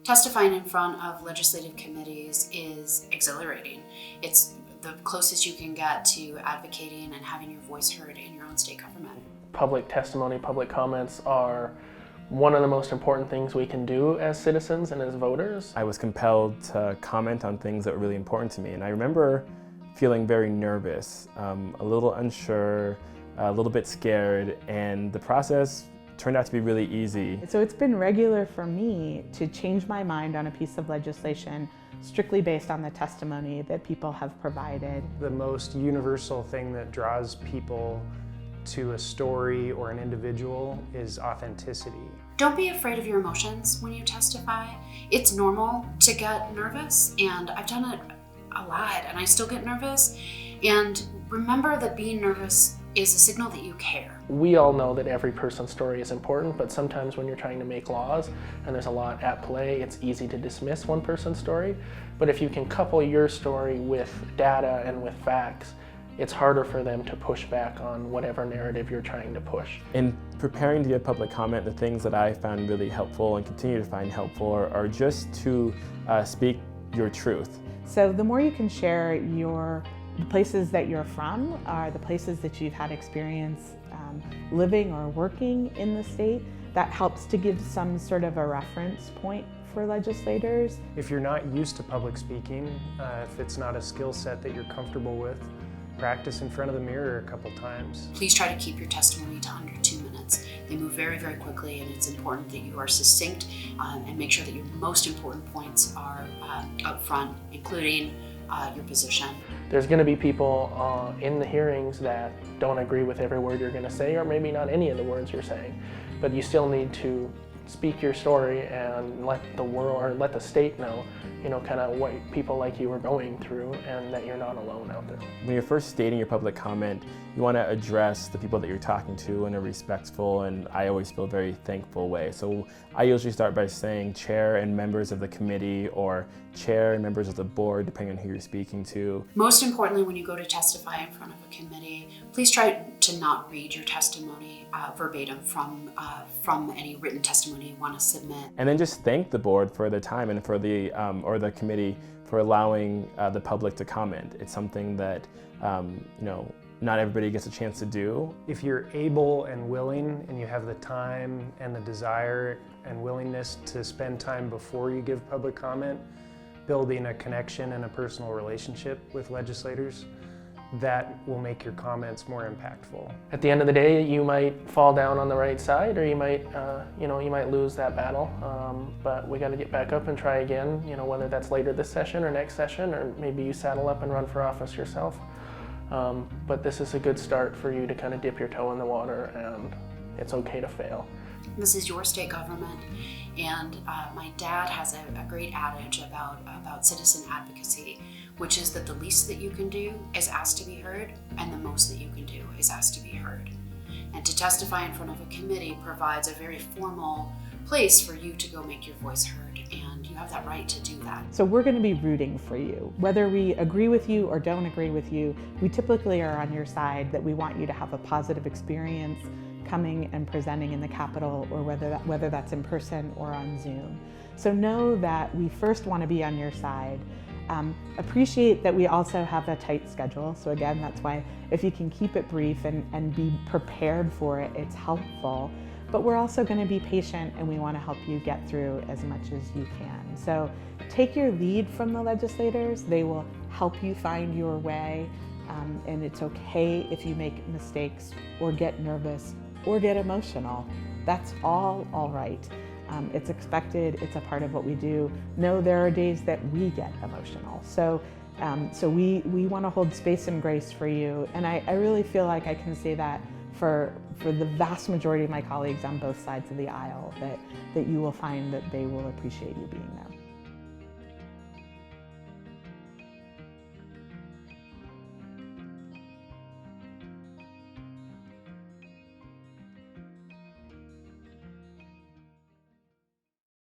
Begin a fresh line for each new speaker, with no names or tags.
Testifying in front of legislative committees is exhilarating. It's the closest you can get to advocating and having your voice heard in your own state government.
Public testimony, public comments are one of the most important things we can do as citizens and as voters.
I was compelled to comment on things that were really important to me, and I remember feeling very nervous, a little unsure, a little bit scared, and the process turned out to be really easy.
So it's been regular for me to change my mind on a piece of legislation strictly based on the testimony that people have provided.
The most universal thing that draws people to a story or an individual is authenticity.
Don't be afraid of your emotions when you testify. It's normal to get nervous, and I've done it a lot, and I still get nervous. And remember that being nervous is a signal that you care.
We all know that every person's story is important, but sometimes when you're trying to make laws and there's a lot at play, it's easy to dismiss one person's story. But if you can couple your story with data and with facts, it's harder for them to push back on whatever narrative you're trying to push.
In preparing to give public comment, the things that I found really helpful and continue to find helpful are just to speak your truth.
So the more you can share the places that you're from, are the places that you've had experience living or working in the state, that helps to give some sort of a reference point for legislators.
If you're not used to public speaking, if it's not a skill set that you're comfortable with, practice in front of the mirror a couple times.
Please try to keep your testimony to under 2 minutes. They move very, very quickly, and it's important that you are succinct and make sure that your most important points are up front, including your position.
There's going to be people in the hearings that don't agree with every word you're going to say, or maybe not any of the words you're saying, but you still need to speak your story and let the world, or let the state know, kind of what people like you are going through, and that you're not alone out there.
When you're first stating your public comment, you want to address the people that you're talking to in a respectful, and I always feel very thankful way. So I usually start by saying chair and members of the committee, or chair and members of the board, depending on who you're speaking to.
Most importantly, when you go to testify in front of a committee, please try to not read your testimony verbatim from any written testimony you want to submit.
And then just thank the board for their time and for the or the committee for allowing the public to comment. It's something that not everybody gets a chance to do.
If you're able and willing, and you have the time and the desire and willingness to spend time before you give public comment, building a connection and a personal relationship with legislators, that will make your comments more impactful.
At the end of the day, you might fall down on the right side, or you might, you might lose that battle. But we got to get back up and try again. Whether that's later this session or next session, or maybe you saddle up and run for office yourself. But this is a good start for you to kind of dip your toe in the water, and it's okay to fail.
This is your state government, and my dad has a great adage about citizen advocacy, which is that the least that you can do is ask to be heard, and the most that you can do is ask to be heard. And to testify in front of a committee provides a very formal place for you to go make your voice heard, and you have that right to do that.
So we're going to be rooting for you. Whether we agree with you or don't agree with you, we typically are on your side, that we want you to have a positive experience coming and presenting in the Capitol, or whether that's in person or on Zoom. So know that we first want to be on your side. Appreciate that we also have a tight schedule. So again, that's why if you can keep it brief and be prepared for it, it's helpful. But we're also going to be patient, and we want to help you get through as much as you can. So take your lead from the legislators. They will help you find your way, and it's okay if you make mistakes or get nervous or get emotional. That's all right. It's expected, it's a part of what we do. No, there are days that we get emotional. So we want to hold space and grace for you. And I really feel like I can say that for the vast majority of my colleagues on both sides of the aisle, that you will find that they will appreciate you being there.